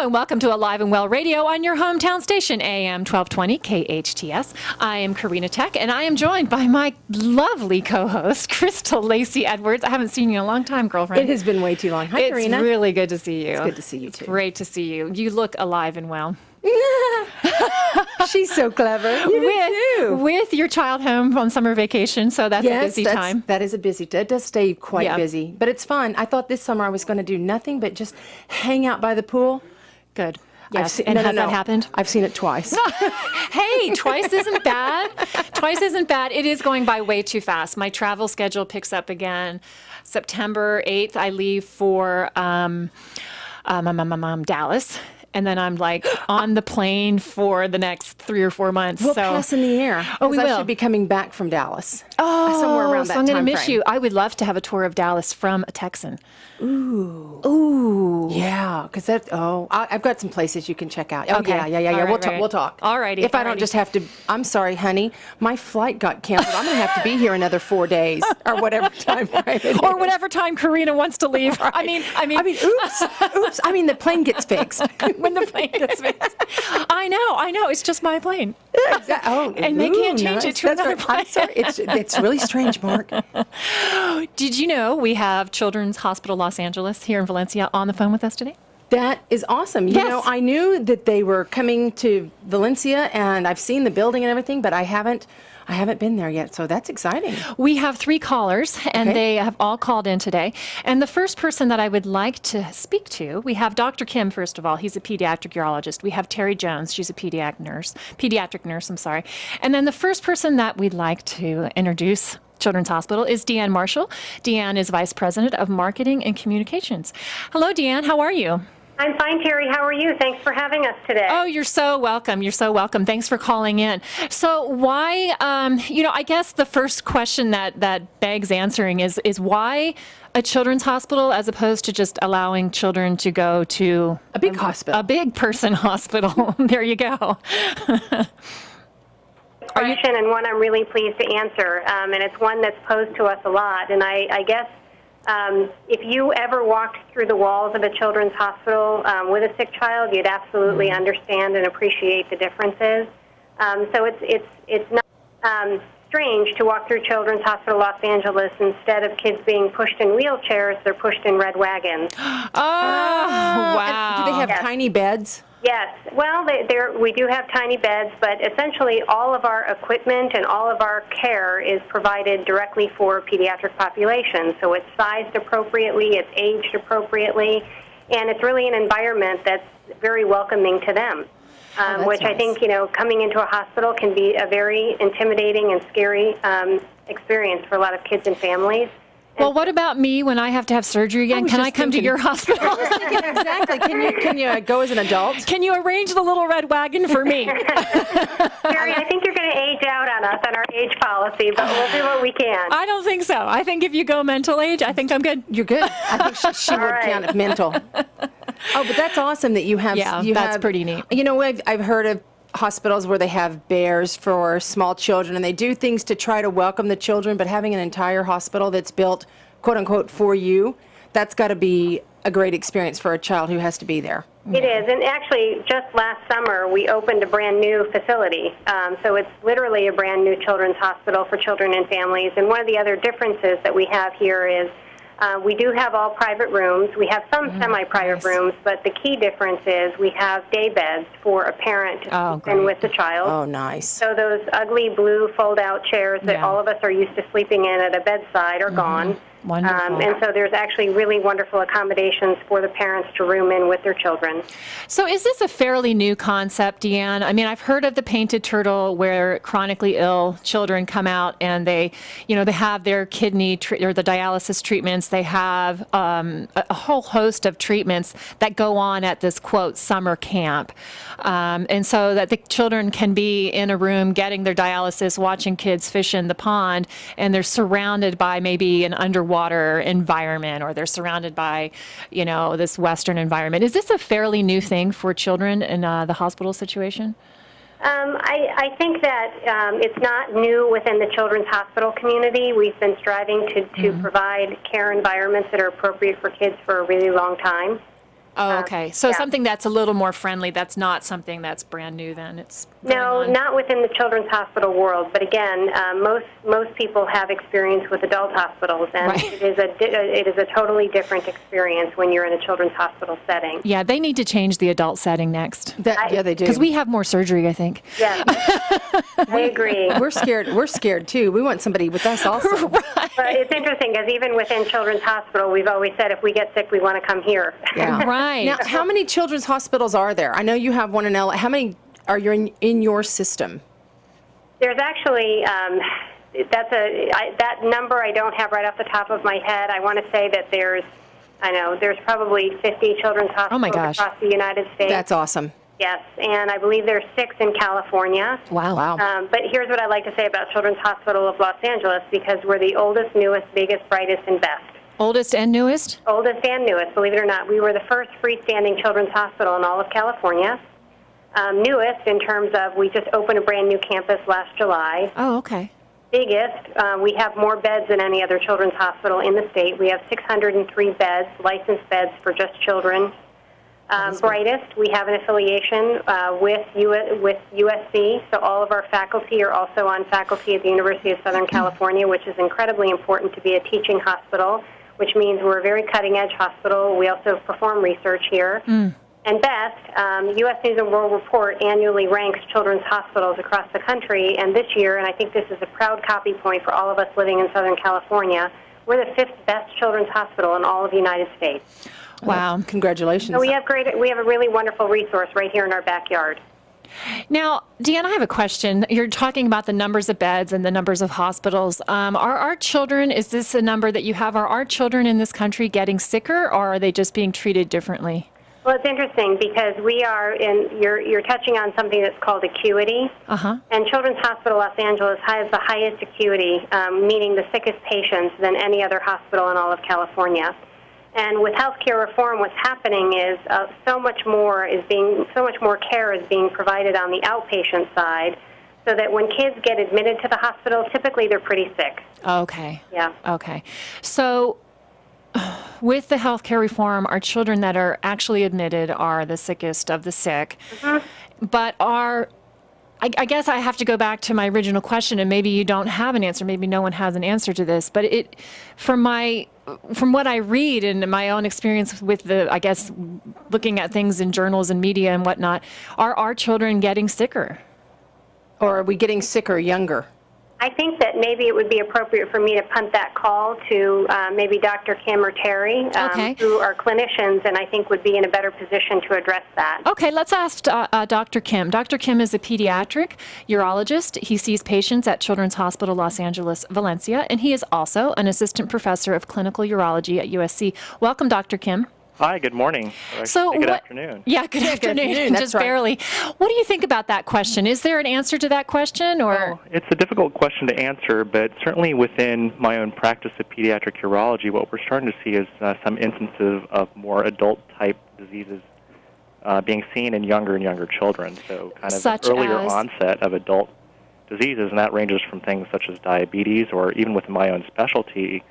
and welcome to Alive and Well Radio on your hometown station, AM 1220 KHTS. I am Karena Thek, and I am joined by my lovely co-host, Crystal Lacey Edwards. I haven't seen you in a long time, girlfriend. It has been way too long. Hi, Karena. It's really good to see you. It's good to see you, too. Great to see you. You look alive and well. She's so clever. With your child home on summer vacation, so that's a busy time. That is a busy. That does stay quite busy, but it's fun. I thought this summer I was going to do nothing but just hang out by the pool. Good. Yes. And has that happened? I've seen it twice. Hey, twice isn't bad. Twice isn't bad. It is going by way too fast. My travel schedule picks up again. September 8th, I leave for Dallas. And then I'm like on the plane for the next 3 or 4 months. We'll pass in the air. Oh, we will. I should be coming back from Dallas. Oh, somewhere around that so I'm going to time miss frame. you. I would love to have a tour of Dallas from a Texan. Ooh. Yeah, because I've got some places you can check out. Oh, Okay. Yeah. We'll talk. All righty. If I don't just have to, I'm sorry, honey, my flight got canceled. I'm going to have to be here another 4 days or whatever time frame it is. Or whatever time Karena wants to leave. Right. I mean, oops. I mean, the plane gets fixed. When the plane gets fixed. I know. It's just my plane. Exactly. Oh, and they can't change it to another plane. I'm sorry. It's really strange, Mark. Did you know we have Children's Hospital Los Angeles here in Valencia on the phone with us today? That is awesome. You know, I knew that they were coming to Valencia, and I've seen the building and everything, but I haven't been there yet, so that's exciting. We have 3 callers, and they have all called in today. And the first person that I would like to speak to, we have Dr. Kim, first of all. He's a pediatric urologist. We have Terry Jones. She's a pediatric nurse. And then the first person that we'd like to introduce Children's Hospital is Deanne Marshall. Deanne is Vice President of Marketing and Communications. Hello, Deanne. How are you? I'm fine, Terry. How are you? Thanks for having us today. Oh, you're so welcome. Thanks for calling in. So why, I guess the first question that begs answering is why a children's hospital as opposed to just allowing children to go to a big hospital, a big person hospital? There you go. Question, and one I'm really pleased to answer, and it's one that's posed to us a lot. And I guess if you ever walked through the walls of a children's hospital with a sick child, you'd absolutely understand and appreciate the differences. So it's not strange to walk through Children's Hospital Los Angeles. Instead of kids being pushed in wheelchairs, they're pushed in red wagons. Oh, wow. And do they have tiny beds? Yes. Well, we do have tiny beds, but essentially all of our equipment and all of our care is provided directly for pediatric populations. So it's sized appropriately, it's aged appropriately, and it's really an environment that's very welcoming to them, which nice. I think, coming into a hospital can be a very intimidating and scary experience for a lot of kids and families. Well, what about me when I have to have surgery again? Can I come to your hospital? Exactly. Can you go as an adult? Can you arrange the little red wagon for me? Terry, I think you're going to age out on us on our age policy, but we'll do what we can. I don't think so. I think if you go mental age, I think I'm good. You're good. I think she would count it mental. Oh, but that's awesome that you have. Yeah, that's pretty neat. I've heard of hospitals where they have bears for small children, and they do things to try to welcome the children, but having an entire hospital that's built, quote unquote, for you, that's got to be a great experience for a child who has to be there. It is, and actually just last summer we opened a brand new facility, so it's literally a brand new children's hospital for children and families. And one of the other differences that we have here is we do have all private rooms. We have some semi-private rooms, but the key difference is we have day beds for a parent to sleep in with the child. Oh, nice. So those ugly blue fold-out chairs that all of us are used to sleeping in at a bedside are gone. Wonderful. And so there's actually really wonderful accommodations for the parents to room in with their children. So is this a fairly new concept, Deanne? I mean, I've heard of the painted turtle where chronically ill children come out and they have their kidney or the dialysis treatments. They have a whole host of treatments that go on at this, quote, summer camp. And so that the children can be in a room getting their dialysis, watching kids fish in the pond, and they're surrounded by maybe an underwater environment, or they're surrounded by, this Western environment. Is this a fairly new thing for children in the hospital situation? I think that it's not new within the children's hospital community. We've been striving to provide care environments that are appropriate for kids for a really long time. Oh, okay. So yeah. something that's a little more friendly. That's not something that's brand new then. It's going No, on. not within the children's hospital world. But again, most people have experience with adult hospitals, and Right. it is a totally different experience when you're in a children's hospital setting. Yeah, they need to change the adult setting next. Yeah, they do. Because we have more surgery, I think. Yes, I agree. We're scared. We're scared too. We want somebody with us also. But it's interesting because even within children's hospital, we've always said if we get sick, we want to come here. Yeah. Right. Now, how many children's hospitals are there? I know you have one in LA. How many are you in your system? There's actually that number I don't have right off the top of my head. I want to say that there's probably 50 children's hospitals my gosh. across the United States. That's awesome. Yes, and I believe there's 6 in California. Wow. But here's what I like to say about Children's Hospital of Los Angeles, because we're the oldest, newest, biggest, brightest, and best. Oldest and newest? Oldest and newest, believe it or not. We were the first freestanding children's hospital in all of California. Newest in terms of we just opened a brand new campus last July. Oh, okay. Biggest, we have more beds than any other children's hospital in the state. We have 603 beds, licensed beds for just children. Brightest, we have an affiliation with USC, so all of our faculty are also on faculty at the University of Southern California, which is incredibly important to be a teaching hospital, which means we're a very cutting-edge hospital. We also perform research here. And best, U.S. News & World Report annually ranks children's hospitals across the country, and this year, and I think this is a proud copy point for all of us living in Southern California, we're the 5th best children's hospital in all of the United States. Wow. Congratulations. So we have a really wonderful resource right here in our backyard. Now, Deanne, I have a question. You're talking about the numbers of beds and the numbers of hospitals. Are our children, is this a number that you have, are our children in this country getting sicker, or are they just being treated differently? Well, it's interesting because you're touching on something that's called acuity. And Children's Hospital Los Angeles has the highest acuity, meaning the sickest patients than any other hospital in all of California. And with healthcare reform, what's happening is so much more care is being provided on the outpatient side, so that when kids get admitted to the hospital, typically they're pretty sick. Okay. Yeah. Okay. So with the healthcare reform, our children that are actually admitted are the sickest of the sick. But I guess I have to go back to my original question, and maybe you don't have an answer. Maybe no one has an answer to this. But from what I read and my own experience with looking at things in journals and media and whatnot, are our children getting sicker? Or are we getting sicker younger? I think that maybe it would be appropriate for me to punt that call to maybe Dr. Kim or Terry, Okay. who are clinicians, and I think would be in a better position to address that. Okay, let's ask Dr. Kim. Dr. Kim is a pediatric urologist. He sees patients at Children's Hospital Los Angeles, Valencia, and he is also an assistant professor of clinical urology at USC. Welcome, Dr. Kim. Hi, good morning. Good afternoon. Yeah, good afternoon. That's Just right. barely. What do you think about that question? Is there an answer to that question, or? It's a difficult question to answer, but certainly within my own practice of pediatric urology, what we're starting to see is some instances of more adult-type diseases being seen in younger and younger children. So kind of Such earlier as? onset of adult diseases, and that ranges from things such as diabetes, or even within my own specialty,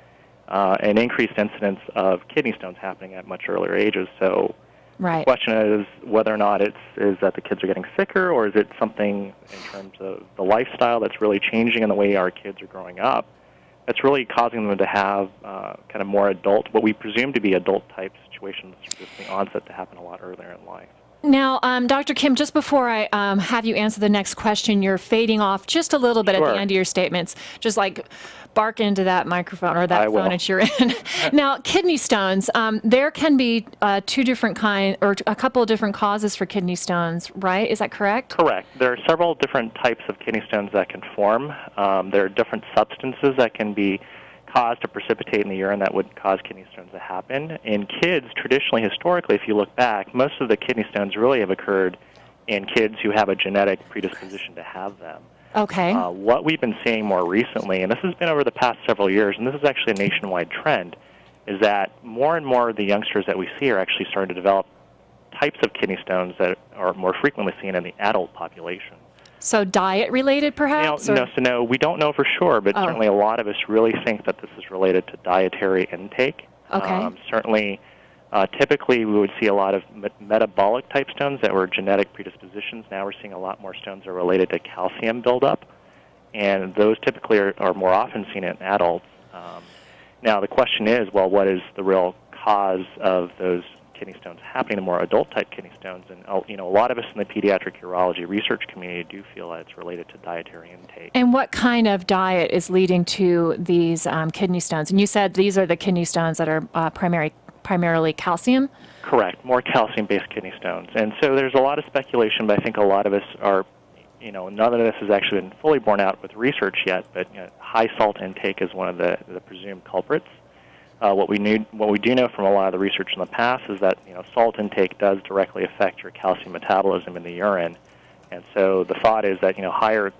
an increased incidence of kidney stones happening at much earlier ages. So Right. the question is whether or not is that the kids are getting sicker, or is it something in terms of the lifestyle that's really changing in the way our kids are growing up that's really causing them to have kind of more adult, what we presume to be adult-type situations, just the onset to happen a lot earlier in life. Now, Dr. Kim, just before I have you answer the next question, you're fading off just a little bit at Sure. the end of your statements. Just like bark into that microphone or that I phone will. that you're in. Now, kidney stones, there can be two different or a couple of different causes for kidney stones, right? Is that correct? Correct. There are several different types of kidney stones that can form. There are different substances that can be caused to precipitate in the urine that would cause kidney stones to happen. In kids, traditionally, historically, if you look back, most of the kidney stones really have occurred in kids who have a genetic predisposition to have them. Okay. What we've been seeing more recently, and this has been over the past several years, and this is actually a nationwide trend, is that more and more of the youngsters that we see are actually starting to develop types of kidney stones that are more frequently seen in the adult population. So diet-related, perhaps? or- No, we don't know for sure, but Oh. certainly a lot of us really think that this is related to dietary intake. Okay. Certainly, Typically, we would see a lot of metabolic type stones that were genetic predispositions. Now we're seeing a lot more stones that are related to calcium buildup, and those typically are more often seen in adults. Now the question is, well, what is the real cause of those kidney stones happening, the more adult-type kidney stones? And a lot of us in the pediatric urology research community do feel that it's related to dietary intake. And what kind of diet is leading to these kidney stones? And you said these are the kidney stones that are primarily calcium? Correct, more calcium-based kidney stones. And so there's a lot of speculation, but I think a lot of us are, none of this has actually been fully borne out with research yet, but high salt intake is one of the presumed culprits. What we do know from a lot of the research in the past is that salt intake does directly affect your calcium metabolism in the urine, and so the thought is that higher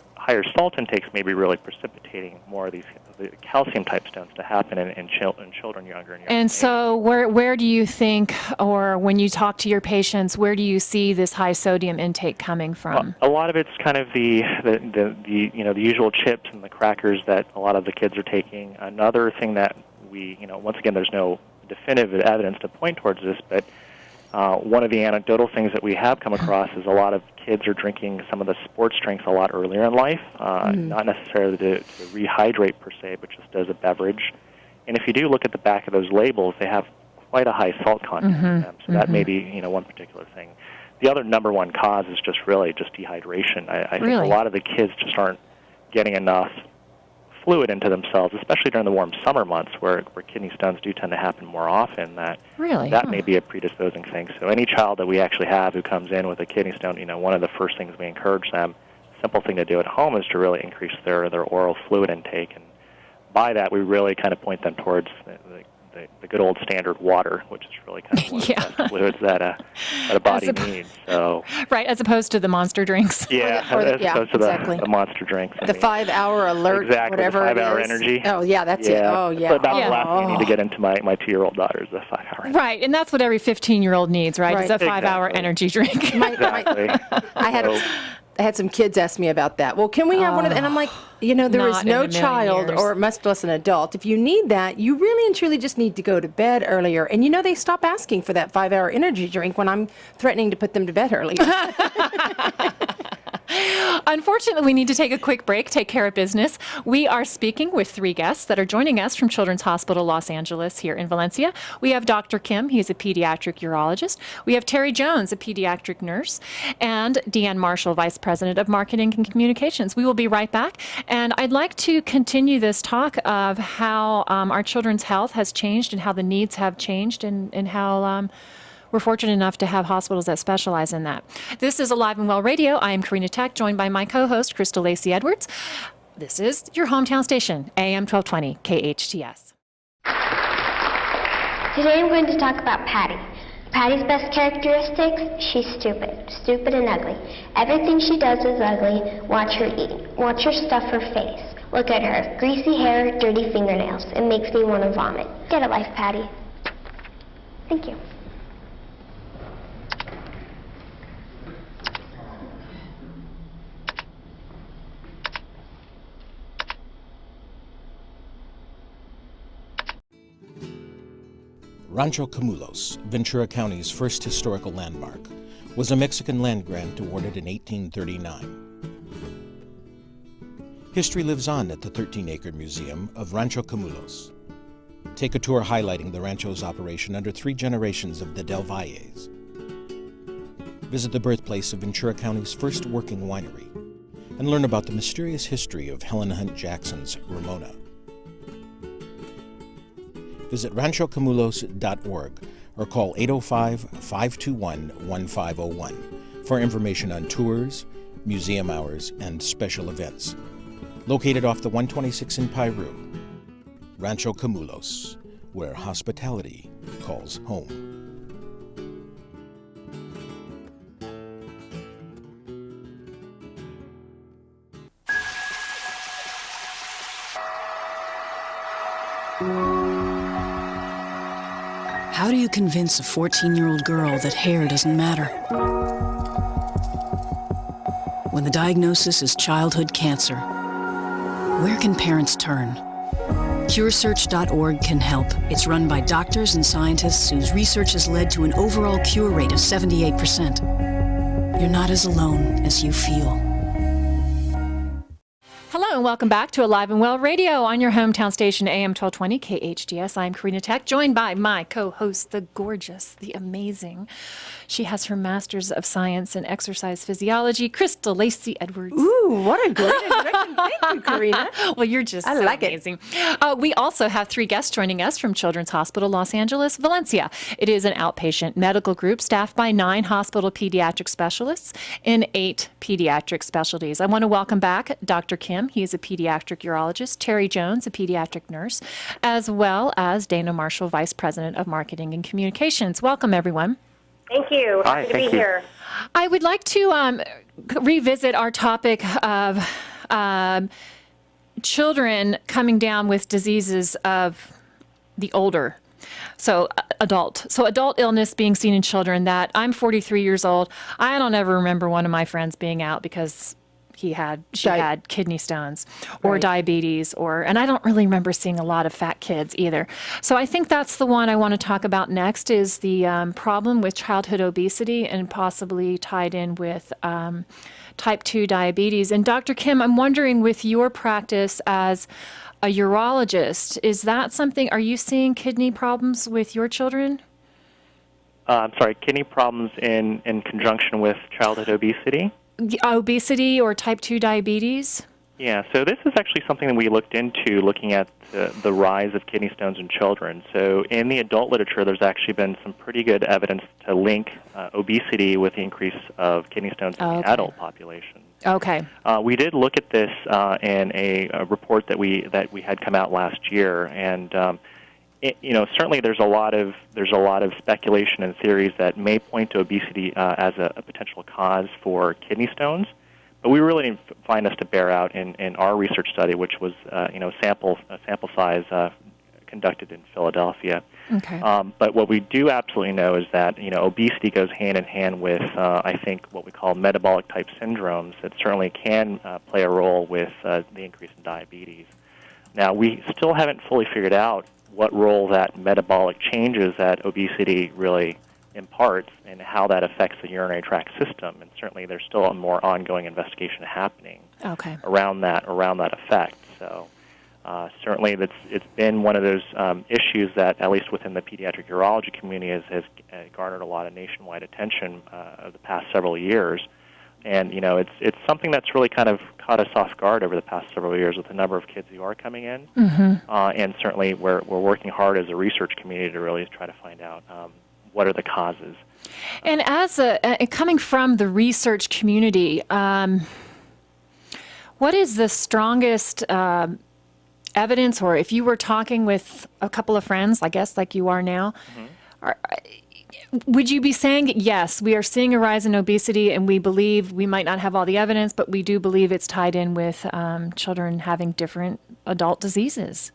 salt intakes may be really precipitating more of these calcium type stones to happen in children younger and younger. And so where do you think, or when you talk to your patients, where do you see this high sodium intake coming from? Well, a lot of it's kind of the usual chips and the crackers that a lot of the kids are taking. Another thing that once again, there's no definitive evidence to point towards this, but one of the anecdotal things that we have come across is a lot of kids are drinking some of the sports drinks a lot earlier in life, not necessarily to rehydrate per se, but just as a beverage. And if you do look at the back of those labels, they have quite a high salt content in them, so that may be one particular thing. The other number one cause is just dehydration. I think a lot of the kids just aren't getting enough fluid into themselves, especially during the warm summer months where kidney stones do tend to happen more often. That may be a predisposing thing. So any child that we actually have who comes in with a kidney stone, one of the first things we encourage them, simple thing to do at home, is to really increase their oral fluid intake. And by that, we really kind of point them towards the good old standard water, which is really kind of one of the best fluids that a body needs. So right, as opposed to the monster drinks. Yeah, as opposed to the monster drinks. The 5-hour alert, whatever the 5-hour it is. energy. Oh, yeah, that's it. Oh, yeah. So about the last thing I need to get into my 2-year-old daughter is the 5-hour energy. Right, and that's what every 15-year-old needs, right? Right. Is a 5-hour energy drink. Exactly. I had some kids ask me about that. Well, can we have one of them? And I'm like, there is no child, or much less an adult. If you need that, you really and truly just need to go to bed earlier. And they stop asking for that 5-hour energy drink when I'm threatening to put them to bed early. Unfortunately, we need to take a quick break, take care of business. We are speaking with 3 guests that are joining us from Children's Hospital Los Angeles here in Valencia. We have Dr. Kim, he's a pediatric urologist. We have Terry Jones, a pediatric nurse, and Deanne Marshall, Vice President of Marketing and Communications. We will be right back, and I'd like to continue this talk of how our children's health has changed and how the needs have changed and how we're fortunate enough to have hospitals that specialize in that. This is Alive and Well Radio. I am Karena Thek, joined by my co-host, Crystal Lacey Edwards. This is your hometown station, AM 1220, KHTS. Today I'm going to talk about Patty. Patty's best characteristics, she's stupid and ugly. Everything she does is ugly. Watch her eat. Watch her stuff her face. Look at her, greasy hair, dirty fingernails. It makes me want to vomit. Get a life, Patty. Thank you. Rancho Camulos, Ventura County's first historical landmark, was a Mexican land grant awarded in 1839. History lives on at the 13-acre museum of Rancho Camulos. Take a tour highlighting the rancho's operation under 3 generations of the Del Valles. Visit the birthplace of Ventura County's first working winery and learn about the mysterious history of Helen Hunt Jackson's Ramona. Visit ranchocamulos.org or call 805-521-1501 for information on tours, museum hours, and special events. Located off the 126 in Piru, Rancho Camulos, where hospitality calls home. How do you convince a 14-year-old girl that hair doesn't matter? When the diagnosis is childhood cancer, where can parents turn? CureSearch.org can help. It's run by doctors and scientists whose research has led to an overall cure rate of 78%. You're not as alone as you feel. Hello and welcome back to Alive and Well Radio on your hometown station AM 1220 KHDS. I'm Karena Thek, joined by my co-host, the gorgeous, the amazing. She has her Master's of Science in Exercise Physiology, Crystal Lacey Edwards. Ooh, what a great introduction. Thank you, Karena. Well, you're just I so like amazing. We also have 3 guests joining us from Children's Hospital Los Angeles, Valencia. It is an outpatient medical group staffed by 9 hospital pediatric specialists in 8 pediatric specialties. I want to welcome back Dr. Kim. He is a pediatric urologist. Terry Jones, a pediatric nurse, as well as Dana Marshall, Vice President of Marketing and Communications. Welcome, everyone. Thank you. Hi, Happy to thank be you. here. I would like to revisit our topic of children coming down with diseases of the older. So adult illness being seen in children. That I'm 43 years old. I don't ever remember one of my friends being out because she had kidney stones or diabetes, and I don't really remember seeing a lot of fat kids either. So I think that's the one I want to talk about next, is the problem with childhood obesity and possibly tied in with type 2 diabetes. And Dr. Kim, I'm wondering, with your practice as a urologist, is that something, are you seeing kidney problems with your children? I'm sorry, kidney problems in conjunction with childhood obesity? Obesity or type 2 diabetes? Yeah, so this is actually something that we looked into, looking at the rise of kidney stones in children. So in the adult literature, there's actually been some pretty good evidence to link obesity with the increase of kidney stones in the adult population. Okay. We did look at this in a report that we had come out last year, and certainly there's a lot of speculation and theories that may point to obesity as a potential cause for kidney stones, but we really didn't find this to bear out in our research study, which was sample size conducted in Philadelphia. Okay. But what we do absolutely know is that obesity goes hand in hand with I think what we call metabolic type syndromes that certainly can play a role with the increase in diabetes. Now, we still haven't fully figured out what role that metabolic changes that obesity really imparts and how that affects the urinary tract system. And certainly there's still a more ongoing investigation happening around that effect. So certainly it's been one of those issues that, at least within the pediatric urology community, has garnered a lot of nationwide attention over the past several years. And it's something that's really kind of caught us off guard over the past several years with the number of kids who are coming in. And certainly we're working hard as a research community to really try to find out what are the causes. And as coming from the research community, what is the strongest evidence, or if you were talking with a couple of friends, I guess like you are now, would you be saying, yes, we are seeing a rise in obesity, and we believe, we might not have all the evidence, but we do believe it's tied in with children having different adult diseases?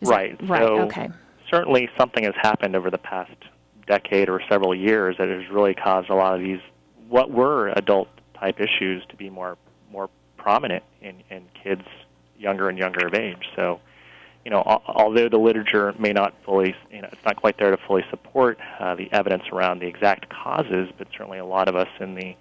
Right. Right, so okay. Certainly something has happened over the past decade or several years that has really caused a lot of these, what were adult-type issues, to be more prominent in kids younger and younger of age. So, although the literature may not fully, it's not quite there to fully support the evidence around the exact causes, but certainly a lot of us in the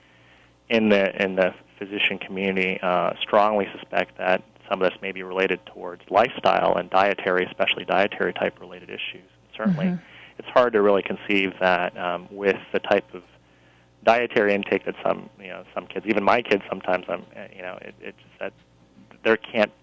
physician community strongly suspect that some of this may be related towards lifestyle and dietary, especially dietary type related issues. And certainly, it's hard to really conceive that with the type of dietary intake that some kids, even my kids, sometimes it's just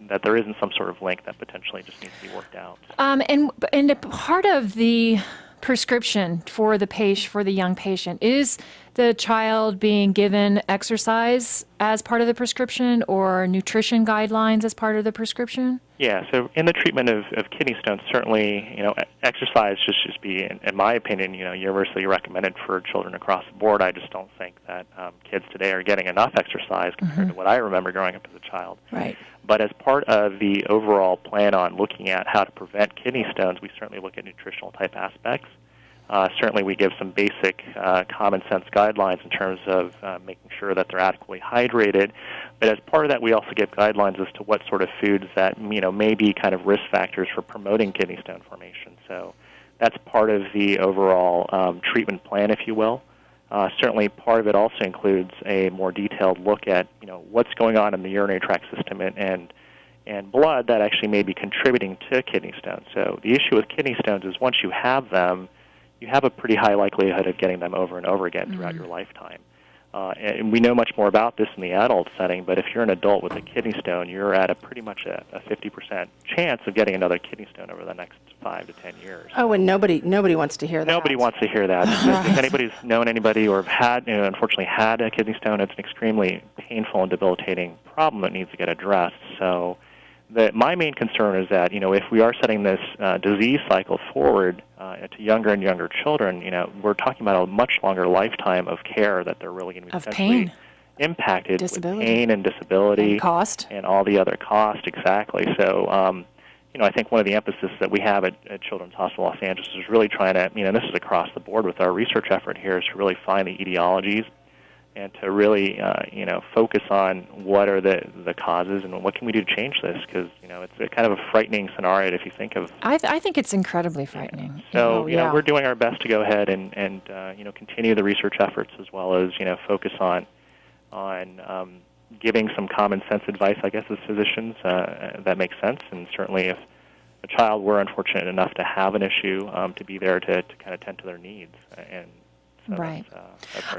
that there isn't some sort of link that potentially just needs to be worked out. And a part of the prescription for the young patient, is the child being given exercise as part of the prescription, or nutrition guidelines as part of the prescription? Yeah, so in the treatment of kidney stones, certainly, exercise should be, in my opinion, universally recommended for children across the board. I just don't think that kids today are getting enough exercise compared to what I remember growing up as a child. Right. But as part of the overall plan on looking at how to prevent kidney stones, we certainly look at nutritional type aspects. Certainly we give some basic common sense guidelines in terms of making sure that they're adequately hydrated. But as part of that, we also give guidelines as to what sort of foods that may be kind of risk factors for promoting kidney stone formation. So that's part of the overall treatment plan, if you will. Certainly part of it also includes a more detailed look at what's going on in the urinary tract system and blood that actually may be contributing to kidney stones. So the issue with kidney stones is once you have them, you have a pretty high likelihood of getting them over and over again throughout your lifetime. And we know much more about this in the adult setting, but if you're an adult with a kidney stone, you're at pretty much a 50% chance of getting another kidney stone over the next 5 to 10 years. Oh, and nobody wants to hear that. Nobody wants to hear that. If anybody's known anybody or have unfortunately had a kidney stone, it's an extremely painful and debilitating problem that needs to get addressed. So my main concern is that, if we are setting this disease cycle forward to younger and younger children, we're talking about a much longer lifetime of care that they're really going to be potentially impacted with pain and disability. And cost. And all the other cost, exactly. So, I think one of the emphasis that we have at Children's Hospital Los Angeles is really trying to, and this is across the board with our research effort here, is to really find the etiologies and to really, focus on what are the causes and what can we do to change this, because, it's a kind of a frightening scenario if you think of. I think it's incredibly frightening. So, we're doing our best to go ahead and continue the research efforts as well as, focus on giving some common sense advice, I guess, as physicians that makes sense. And certainly if a child were unfortunate enough to have an issue, to be there to kind of tend to their needs. And so right.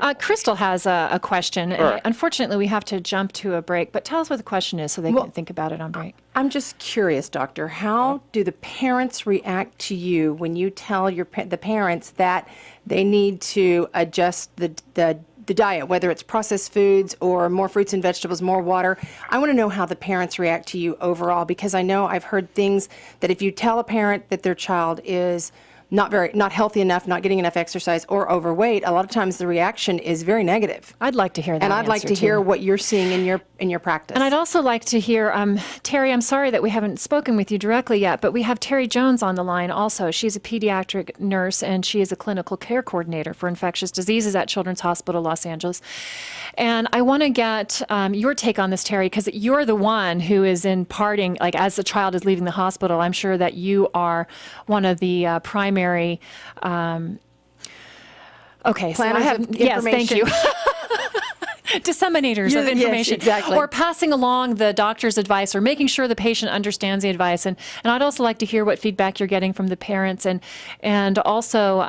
That's Crystal has a question. Sure. Unfortunately, we have to jump to a break, but tell us what the question is so they can think about it on break. I'm just curious, Doctor, how do the parents react to you when you tell the parents that they need to adjust the diet, whether it's processed foods or more fruits and vegetables, more water? I want to know how the parents react to you overall, because I know I've heard things that if you tell a parent that their child is not healthy enough, not getting enough exercise, or overweight, a lot of times the reaction is very negative. I'd like to hear that. And I'd like to hear what you're seeing in your practice. And I'd also like to hear, Terry, I'm sorry that we haven't spoken with you directly yet, but we have Terry Jones on the line also. She's a pediatric nurse, and she is a clinical care coordinator for infectious diseases at Children's Hospital Los Angeles. And I want to get your take on this, Terry, because you're the one who is imparting, like as the child is leaving the hospital, I'm sure that you are one of the primary okay, so I have, yes, thank you. Disseminators of information, yes, exactly. Or passing along the doctor's advice, or making sure the patient understands the advice. And I'd also like to hear what feedback you're getting from the parents, and also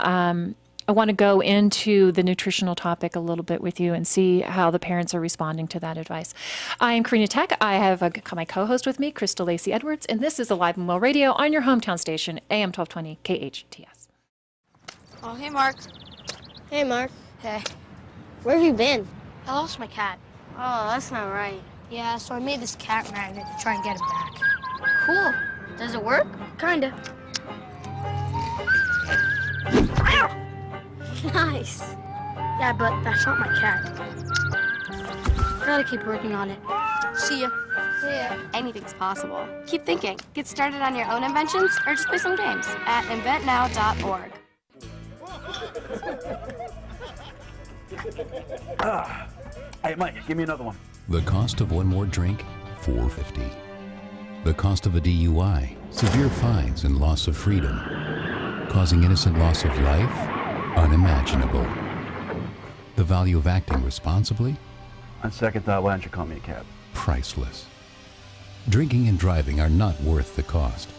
I want to go into the nutritional topic a little bit with you and see how the parents are responding to that advice. I am Karena Thek. I have my co-host with me, Crystal Lacey Edwards, and this is Alive and Well Radio on your hometown station, AM 1220 KHTS. Oh, hey, Mark. Hey, Mark. Hey. Where have you been? I lost my cat. Oh, that's not right. Yeah, so I made this cat magnet to try and get him back. Cool. Does it work? Kinda. Nice. Yeah, but that's not my cat. Gotta keep working on it. See ya. Yeah. Anything's possible. Keep thinking. Get started on your own inventions or just play some games at inventnow.org. Hey, Mike, give me another one. The cost of one more drink, $4.50. The cost of a DUI, severe fines and loss of freedom, causing innocent loss of life, unimaginable. The value of acting responsibly? On second thought, why don't you call me a cab? Priceless. Drinking and driving are not worth the cost.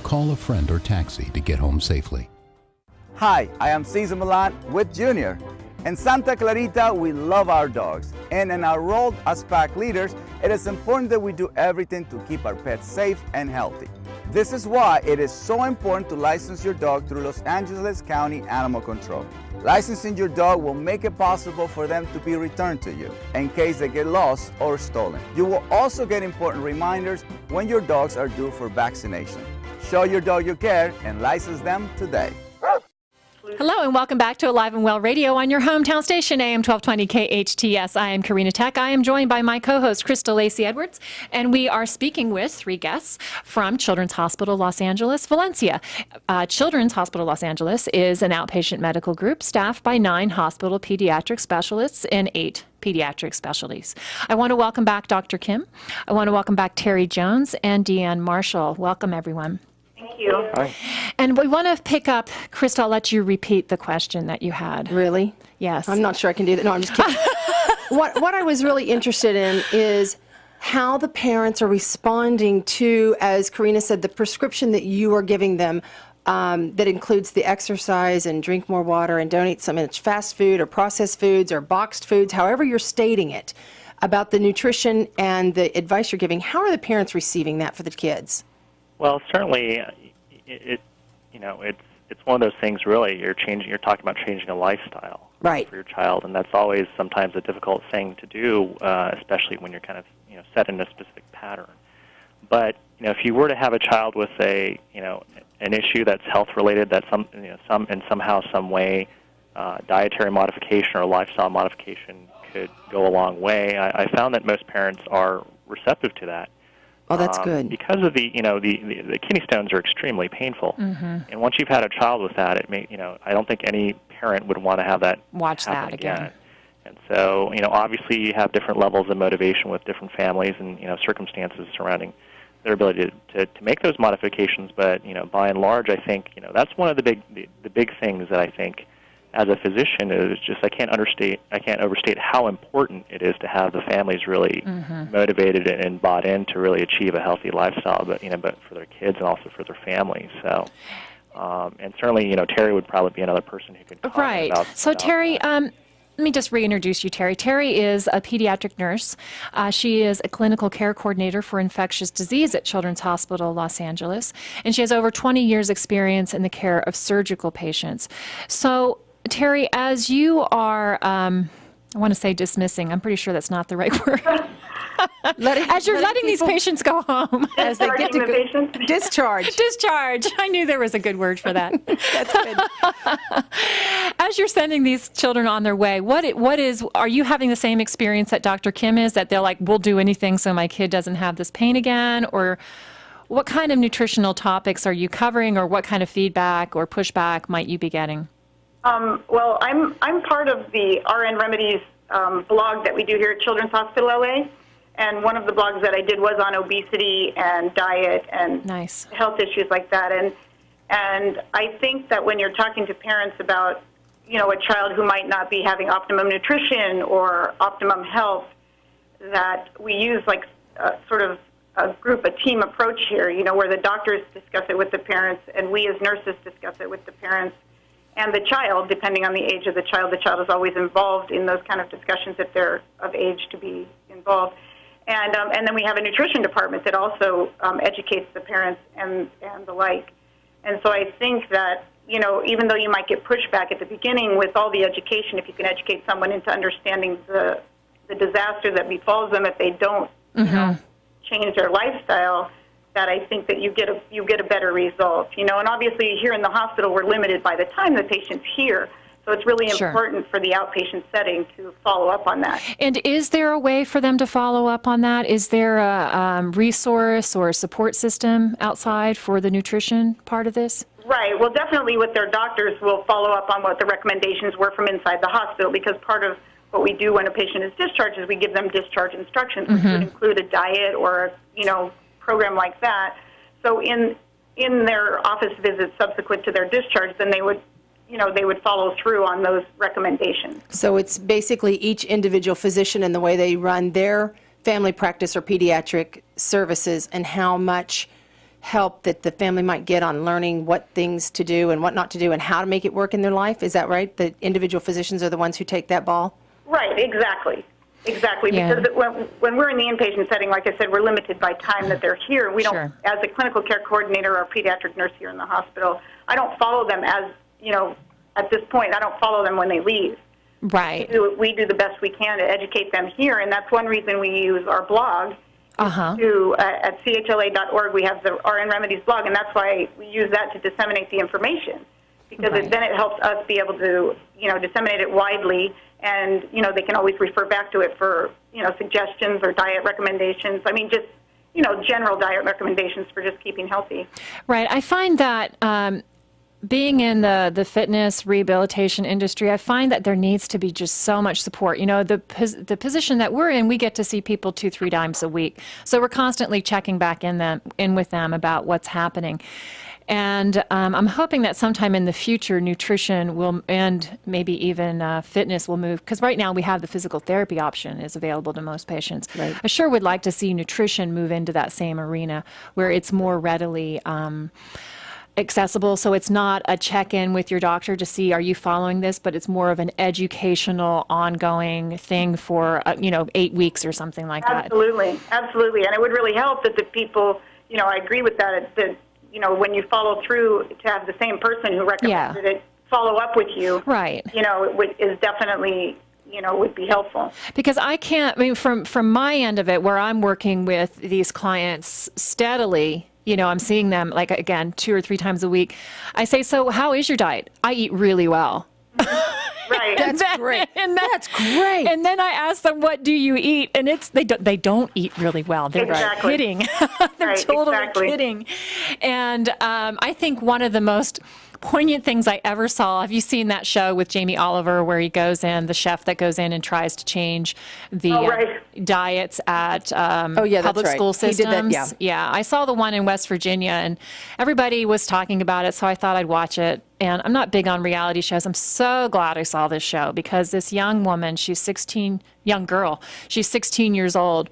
Call a friend or taxi to get home safely. Hi, I am Cesar Milan with Junior. In Santa Clarita, we love our dogs. And in our role as pack leaders, it is important that we do everything to keep our pets safe and healthy. This is why it is so important to license your dog through Los Angeles County Animal Control. Licensing your dog will make it possible for them to be returned to you in case they get lost or stolen. You will also get important reminders when your dogs are due for vaccination. Show your dog you care and license them today. Flu Hello and welcome back to Alive and Well Radio on your hometown station, AM 1220 KHTS. I am Karena Thek. I am joined by my co-host, Crystal Lacey Edwards, and we are speaking with 3 guests from Children's Hospital Los Angeles, Valencia. Children's Hospital Los Angeles is an outpatient medical group staffed by 9 hospital pediatric specialists in 8 pediatric specialties. I want to welcome back Dr. Kim. I want to welcome back Terry Jones and Deanne Marshall. Welcome, everyone. Thank you. Hi. And we want to pick up, Krista, I'll let you repeat the question that you had. Really? Yes. I'm not sure I can do that. No, I'm just kidding. What I was really interested in is how the parents are responding to, as Karena said, the prescription that you are giving them that includes the exercise and drink more water and don't eat so much fast food or processed foods or boxed foods, however you're stating it, about the nutrition and the advice you're giving. How are the parents receiving that for the kids? Well, certainly, it's one of those things. Really, you're talking about changing a lifestyle right. for your child, and that's always sometimes a difficult thing to do, especially when you're kind of set in a specific pattern. But if you were to have a child with an issue that's health related, that somehow, some way, dietary modification or lifestyle modification could go a long way. I found that most parents are receptive to that. Oh, that's good. Because of the kidney stones are extremely painful, and once you've had a child with that, I don't think any parent would want to have that happen again. And so, obviously, you have different levels of motivation with different families and circumstances surrounding their ability to make those modifications. But by and large, I think that's one of the big things that I think, as a physician, is just I can't overstate how important it is to have the families really motivated and bought in to really achieve a healthy lifestyle, but for their kids and also for their families. So, and certainly, Terry would probably be another person who could comment about. So, Terry, let me just reintroduce you, Terry. Terry is a pediatric nurse. She is a clinical care coordinator for infectious disease at Children's Hospital Los Angeles, and she has over 20 years' experience in the care of surgical patients. So, Terry, as you are, I want to say dismissing, I'm pretty sure that's not the right word. As you're letting these patients go home. As they get to discharge. Discharge. I knew there was a good word for that. That's good. As you're sending these children on their way, are you having the same experience that Dr. Kim is, that they're like, we'll do anything so my kid doesn't have this pain again? Or what kind of nutritional topics are you covering, or what kind of feedback or pushback might you be getting? Well, I'm part of the RN Remedies blog that we do here at Children's Hospital LA, and one of the blogs that I did was on obesity and diet and health issues like that. And I think that when you're talking to parents about a child who might not be having optimum nutrition or optimum health, that we use like sort of a team approach here, where the doctors discuss it with the parents and we as nurses discuss it with the parents. And the child, depending on the age of the child is always involved in those kind of discussions if they're of age to be involved. And then we have a nutrition department that also educates the parents and the like. And so I think that, even though you might get pushback at the beginning with all the education, if you can educate someone into understanding the disaster that befalls them if they don't change their lifestyle, that I think that you get a better result, and obviously here in the hospital we're limited by the time the patient's here, so it's really important for the outpatient setting to follow up on that. And is there a way for them to follow up on that? Is there a resource or a support system outside for the nutrition part of this? Right. Well, definitely with their doctors, we'll follow up on what the recommendations were from inside the hospital, because part of what we do when a patient is discharged is we give them discharge instructions, which would include a diet or program like that. So in their office visits subsequent to their discharge, then they would follow through on those recommendations. So it's basically each individual physician and the way they run their family practice or pediatric services, and how much help that the family might get on learning what things to do and what not to do and how to make it work in their life. Is that right? The individual physicians are the ones who take that ball? Right, exactly. Exactly, because when we're in the inpatient setting, like I said, we're limited by time that they're here. We don't, as a clinical care coordinator or pediatric nurse here in the hospital, I don't follow them as, at this point, I don't follow them when they leave. Right. We do the best we can to educate them here, and that's one reason we use our blog. At chla.org, we have the RN Remedies blog, and that's why we use that to disseminate the information. because then it helps us be able to, disseminate it widely, and, they can always refer back to it for, suggestions or diet recommendations. I mean, just, general diet recommendations for just keeping healthy. Right. I find that being in the fitness rehabilitation industry, I find that there needs to be just so much support. The position that we're in, we get to see people 2-3 times a week. So we're constantly checking back in with them about what's happening. And I'm hoping that sometime in the future, nutrition will, and maybe even fitness will move, because right now we have the physical therapy option is available to most patients. Right. I sure would like to see nutrition move into that same arena where it's more readily accessible. So it's not a check-in with your doctor to see, are you following this, but it's more of an educational, ongoing thing for, 8 weeks or something like that. Absolutely. Absolutely. And it would really help that the people, I agree with that, that when you follow through, to have the same person who recommended it follow up with you, right? Is definitely, would be helpful. Because from my end of it, where I'm working with these clients steadily, I'm seeing them, like, again, 2 or 3 times a week. I say, so how is your diet? I eat really well. Right. That's great. That's great. And then I ask them, what do you eat? And they don't eat really well. They're kidding. They're totally kidding. And I think one of the most poignant things I ever saw, have you seen that show with Jamie Oliver where he goes in, the chef that goes in and tries to change the diets at public school systems? He did that, yeah, I saw the one in West Virginia, and everybody was talking about it, so I thought I'd watch it. And I'm not big on reality shows. I'm so glad I saw this show, because this young woman, young girl, she's 16 years old.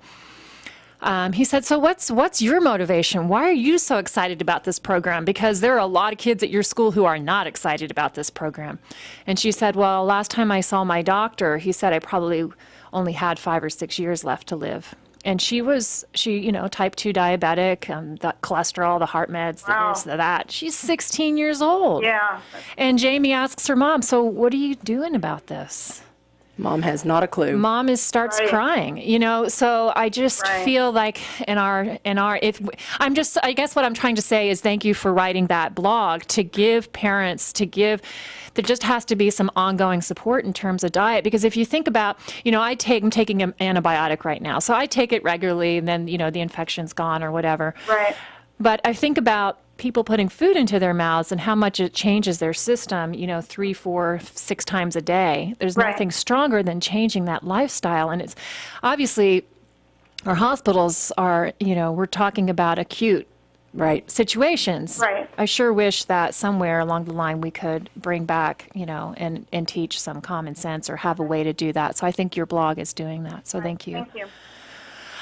He said, so what's your motivation? Why are you so excited about this program? Because there are a lot of kids at your school who are not excited about this program. And she said, well, last time I saw my doctor, he said I probably only had 5 or 6 years left to live. And she type 2 diabetic, the cholesterol, the heart meds, the this, the that. She's 16 years old. Yeah. And Jamie asks her mom, so what are you doing about this? Mom has not a clue. Mom starts crying, so I just feel like I guess what I'm trying to say is thank you for writing that blog, to give parents, there just has to be some ongoing support in terms of diet, because if you think about, I'm taking an antibiotic right now, so I take it regularly, and then, the infection's gone or whatever. Right. But I think about people putting food into their mouths and how much it changes their system, 3, 4, 6 times a day. There's nothing stronger than changing that lifestyle. And it's obviously our hospitals are, we're talking about acute situations. Right. I sure wish that somewhere along the line we could bring back, and teach some common sense or have a way to do that. So I think your blog is doing that. So thank you. Thank you.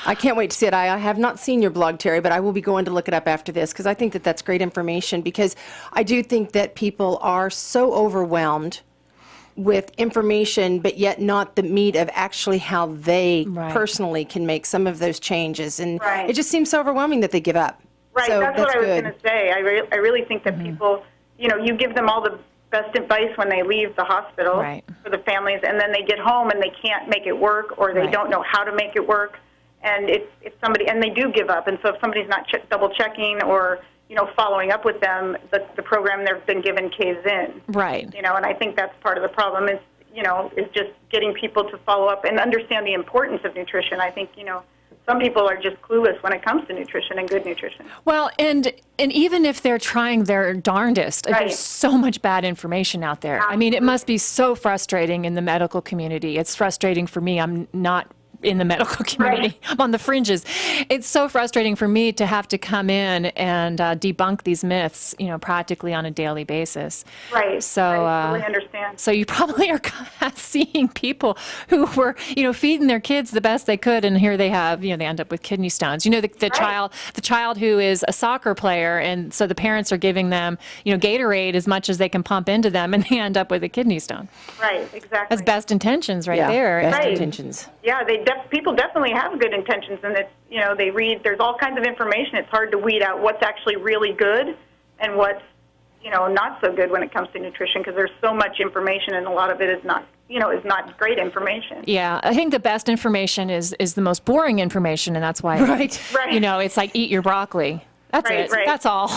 I can't wait to see it. I have not seen your blog, Terry, but I will be going to look it up after this, because I think that that's great information, because I do think that people are so overwhelmed with information, but yet not the meat of actually how they personally can make some of those changes. And it just seems so overwhelming that they give up. Right, so that's what I was going to say. I really think that people, you give them all the best advice when they leave the hospital for the families, and then they get home and they can't make it work, or they don't know how to make it work. And if somebody, and they do give up, and so if somebody's not double checking or following up with them, the program they've been given caves in. Right. And I think that's part of the problem is just getting people to follow up and understand the importance of nutrition. I think some people are just clueless when it comes to nutrition and good nutrition. Well, and even if they're trying their darndest, there's so much bad information out there. Absolutely. I mean, it must be so frustrating in the medical community. It's frustrating for me. I'm not in the medical community. I'm on the fringes. It's so frustrating for me to have to come in and debunk these myths, practically on a daily basis. Right. So I totally understand. So you probably are seeing people who were, feeding their kids the best they could, and here they have, they end up with kidney stones. The child who is a soccer player, and so the parents are giving them, Gatorade as much as they can pump into them, and they end up with a kidney stone. Right. Exactly. That's best intentions there. Best intentions. Yeah, people definitely have good intentions, and it's they read. There's all kinds of information. It's hard to weed out what's actually really good and what's not so good when it comes to nutrition, because there's so much information, and a lot of it is not not great information. Yeah, I think the best information is the most boring information, and that's why right. It's like eat your broccoli. That's it. Right. That's all.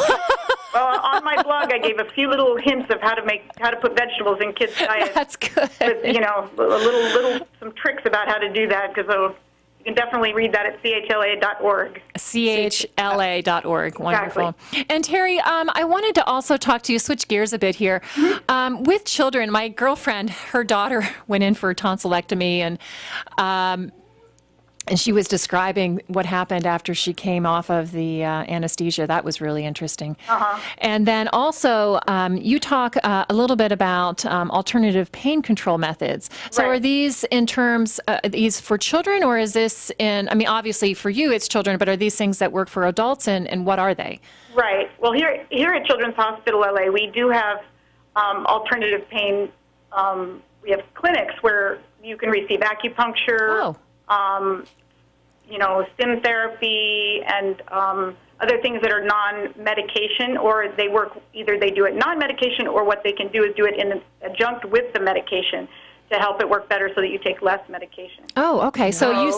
On my blog, I gave a few little hints of how to put vegetables in kids' diets. That's good. With, some tricks about how to do that, because you can definitely read that at chla.org. chla.org. Wonderful. Exactly. And Terry, I wanted to also talk to you, switch gears a bit here. With children, my girlfriend, her daughter went in for a tonsillectomy, and she was describing what happened after she came off of the anesthesia. That was really interesting. And then also, you talk a little bit about alternative pain control methods. So are these in terms, these for children, or is this in, I mean, obviously for you it's children, but are these things that work for adults, and what are they? Right. Well, here at Children's Hospital LA, we do have alternative pain. We have clinics where you can receive acupuncture. Stim therapy and other things that are non-medication, or they do it non-medication, or what they can do is do it in adjunct with the medication to help it work better so that you take less medication. Oh, okay. So you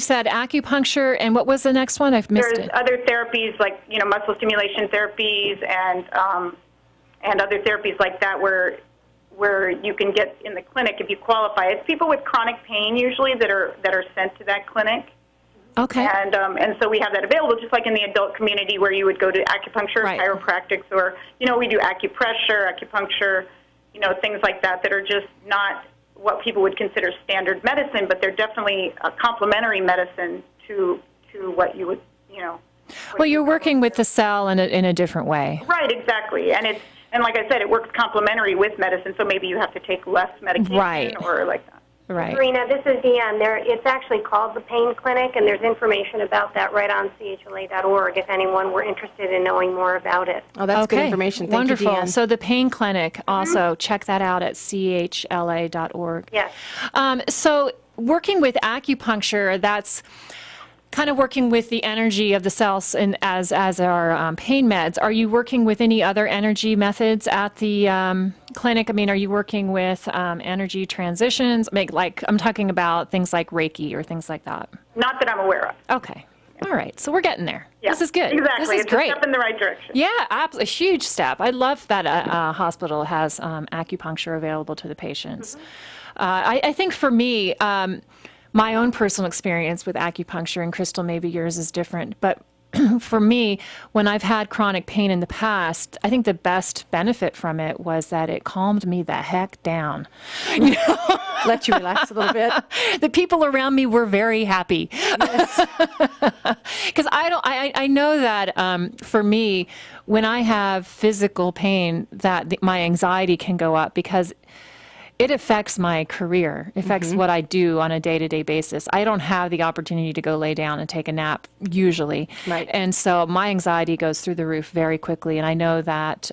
said acupuncture, and what was the next one? I've missed it. There's other therapies like, muscle stimulation therapies and other therapies like that where you can get in the clinic if you qualify. It's people with chronic pain usually that are sent to that clinic. Okay. And so we have that available, just like in the adult community where you would go to acupuncture, chiropractics, or, we do acupuncture, things like that are just not what people would consider standard medicine, but they're definitely a complementary medicine to what you would, Well, you're working with the cell in a different way. Right, exactly. And like I said, it works complementary with medicine, so maybe you have to take less medication or like that. Right. Karena, this is Deanne. It's actually called the Pain Clinic, and there's information about that right on chla.org if anyone were interested in knowing more about it. Oh, that's good information. Thank Wonderful. you, Deanne. So the Pain Clinic, also check that out at chla.org. Yes. So working with acupuncture, that's kind of working with the energy of the cells as our pain meds. Are you working with any other energy methods at the clinic? I mean, are you working with energy transitions? I'm talking about things like Reiki or things like that. Not that I'm aware of. Okay. All right. So we're getting there. Yeah, this is good. Exactly. This is it's great. a step in the right direction. Yeah, a huge step. I love that a hospital has acupuncture available to the patients. I think for me, my own personal experience with acupuncture, and Crystal, maybe yours is different, but for me, when I've had chronic pain in the past, I think the best benefit from it was that it calmed me the heck down. Let you relax a little bit. The people around me were very happy. Because I know that for me, when I have physical pain, that my anxiety can go up because it affects my career, affects what I do on a day-to-day basis. I don't have the opportunity to go lay down and take a nap usually. Right. And so my anxiety goes through the roof very quickly. And I know that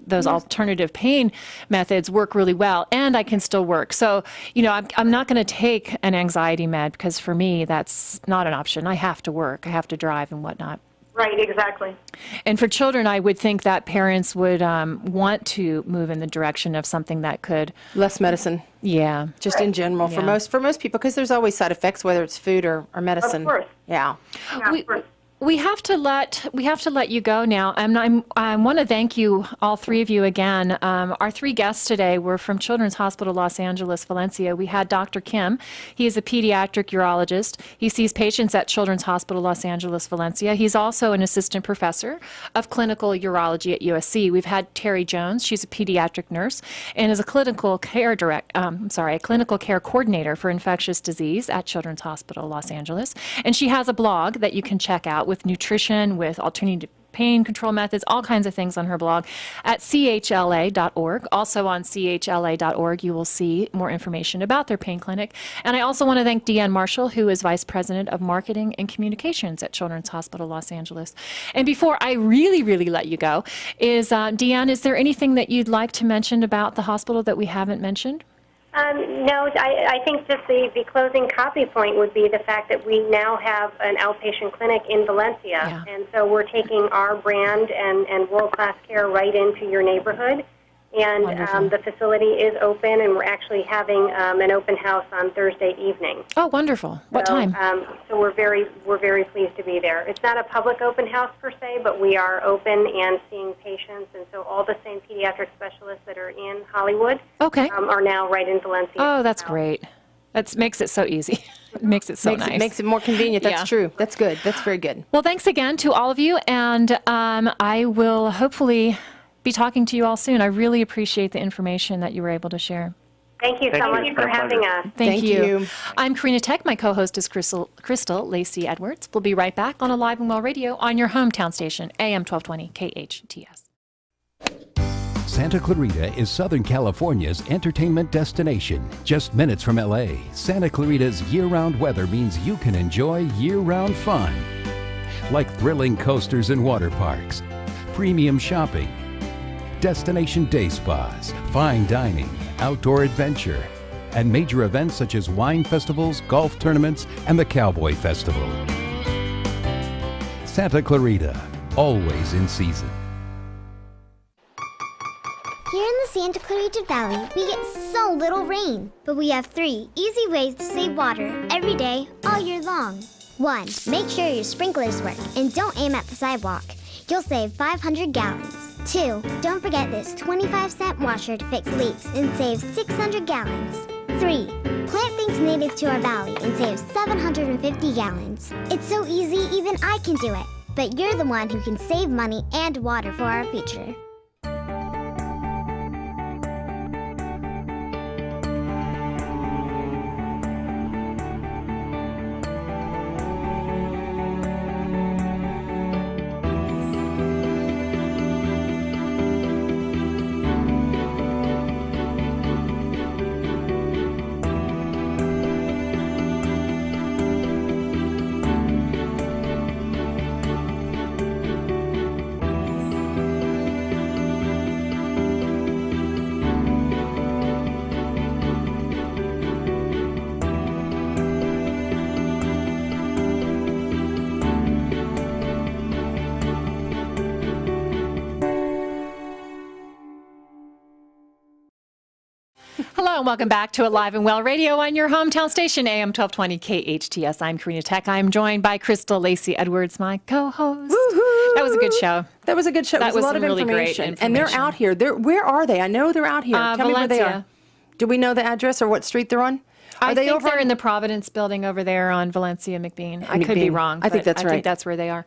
those alternative pain methods work really well, and I can still work. So, I'm not going to take an anxiety med because for me, that's not an option. I have to work. I have to drive and whatnot. Right, exactly. And for children, I would think that parents would want to move in the direction of something that could... Less medicine. Yeah. Just in general, for most people, because there's always side effects, whether it's food or medicine. Of course. Yeah. Of course. We have to let you go now. I want to thank you, all three of you again. Our three guests today were from Children's Hospital Los Angeles, Valencia. We had Dr. Kim. He is a pediatric urologist. He sees patients at Children's Hospital Los Angeles, Valencia. He's also an assistant professor of clinical urology at USC. We've had Terry Jones. She's a pediatric nurse and is a clinical care coordinator for infectious disease at Children's Hospital Los Angeles. And she has a blog that you can check out with nutrition, with alternative pain control methods, all kinds of things on her blog at chla.org. Also on chla.org, you will see more information about their pain clinic. And I also want to thank Deanne Marshall, who is Vice President of Marketing and Communications at Children's Hospital Los Angeles. And before I really let you go, Deanne, is there anything that you'd like to mention about the hospital that we haven't mentioned? No, I think just the closing copy point would be the fact that we now have an outpatient clinic in Valencia. And so we're taking our brand and world-class care right into your neighborhood. And the facility is open, and we're actually having an open house on Thursday evening. Oh, wonderful. What time? So we're very pleased to be there. It's not a public open house per se, but we are open and seeing patients, and so all the same pediatric specialists that are in Hollywood are now right in Valencia. Oh, that's great. That makes it so easy. It makes it so nice. Makes it more convenient. That's true. That's good. That's very good. Well, thanks again to all of you, and I will hopefully be talking to you all soon. I really appreciate the information that you were able to share. Thank you so much for having us. Thank you. I'm Karena Thek. My co-host is Crystal Lacey Edwards. We'll be right back on Alive and Well Radio on your hometown station, AM 1220 KHTS. Santa Clarita is Southern California's entertainment destination. Just minutes from LA, Santa Clarita's year-round weather means you can enjoy year-round fun. Like thrilling coasters and water parks, premium shopping, destination day spas, fine dining, outdoor adventure, and major events such as wine festivals, golf tournaments, and the Cowboy Festival. Santa Clarita, always in season. Here in the Santa Clarita Valley, we get so little rain, but we have 3 easy ways to save water every day, all year long. 1. Make sure your sprinklers work and don't aim at the sidewalk. You'll save 500 gallons. 2. Don't forget this 25-cent washer to fix leaks and save 600 gallons. 3. Plant things native to our valley and save 750 gallons. It's so easy, even I can do it. But you're the one who can save money and water for our future. Hello and welcome back to Alive and Well Radio on your hometown station, AM 1220 KHTS. I'm Karena Thek. I'm joined by Crystal Lacey Edwards, my co-host. Woo-hoo! That was a good show. That was a good show. That It was a lot some of really great information. And they're out here. Where are they? I know they're out here. Tell me where they are. Do we know the address or what street they're on? I think they're in the Providence building over there on Valencia McBean. I could be wrong. I think that's right. I think that's where they are.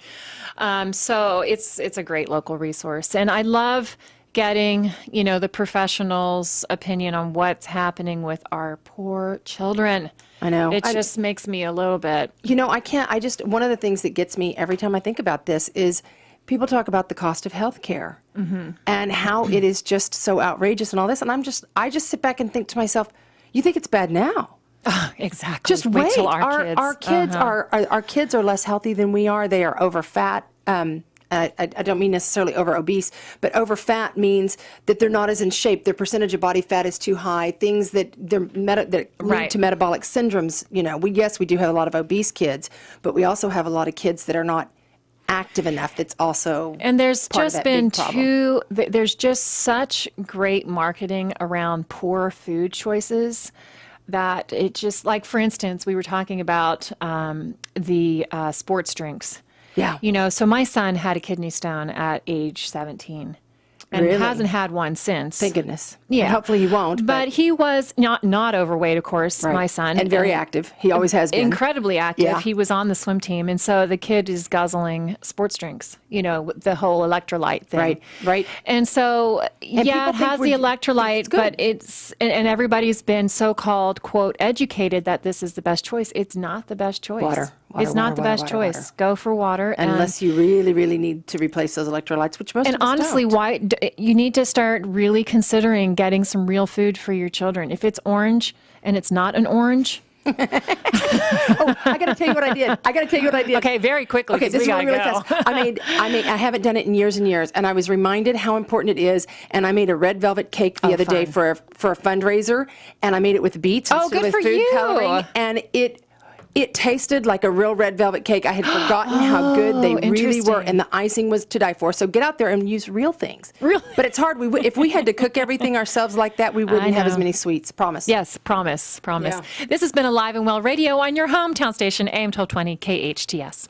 So it's a great local resource. And I love getting, the professionals' opinion on what's happening with our poor children. I know. It just makes me a little bit. One of the things that gets me every time I think about this is people talk about the cost of health care and how it is just so outrageous and all this. And I just sit back and think to myself, you think it's bad now? Exactly. Just wait till our kids. Our kids are less healthy than we are. They are over fat. I don't mean necessarily over obese, but over fat means that they're not as in shape. Their percentage of body fat is too high. Things that lead to metabolic syndromes. We do have a lot of obese kids, but we also have a lot of kids that are not active enough. That's also and there's part just of that been big problem. There's just such great marketing around poor food choices. That it just, like, for instance, we were talking about the sports drinks. Yeah. So my son had a kidney stone at age 17 and hasn't had one since. Thank goodness. Yeah. And hopefully he won't. But he was not overweight, of course, my son. And very active. He always has been. Incredibly active. Yeah. He was on the swim team. And so the kid is guzzling sports drinks, the whole electrolyte thing. Right. And so, it has the electrolyte, but and everybody's been so-called, quote, educated that this is the best choice. It's not the best choice. Water. It's not the best choice. Go for water. Unless you really, really need to replace those electrolytes, which most of us honestly, don't. You need to start really considering getting some real food for your children. If it's orange and it's not an orange. I got to tell you what I did. Okay, very quickly. Okay, this is really go. fast. I haven't done it in years and years, and I was reminded how important it is. And I made a red velvet cake the other day for a fundraiser, and I made it with beets instead good of for food you. coloring, and It tasted like a real red velvet cake. I had forgotten how good they really were, and the icing was to die for. So get out there and use real things. Really? But it's hard. If we had to cook everything ourselves like that, we wouldn't have as many sweets. Promise. Yes, promise. Yeah. This has been Alive and Well Radio on your hometown station, AM 1220 KHTS.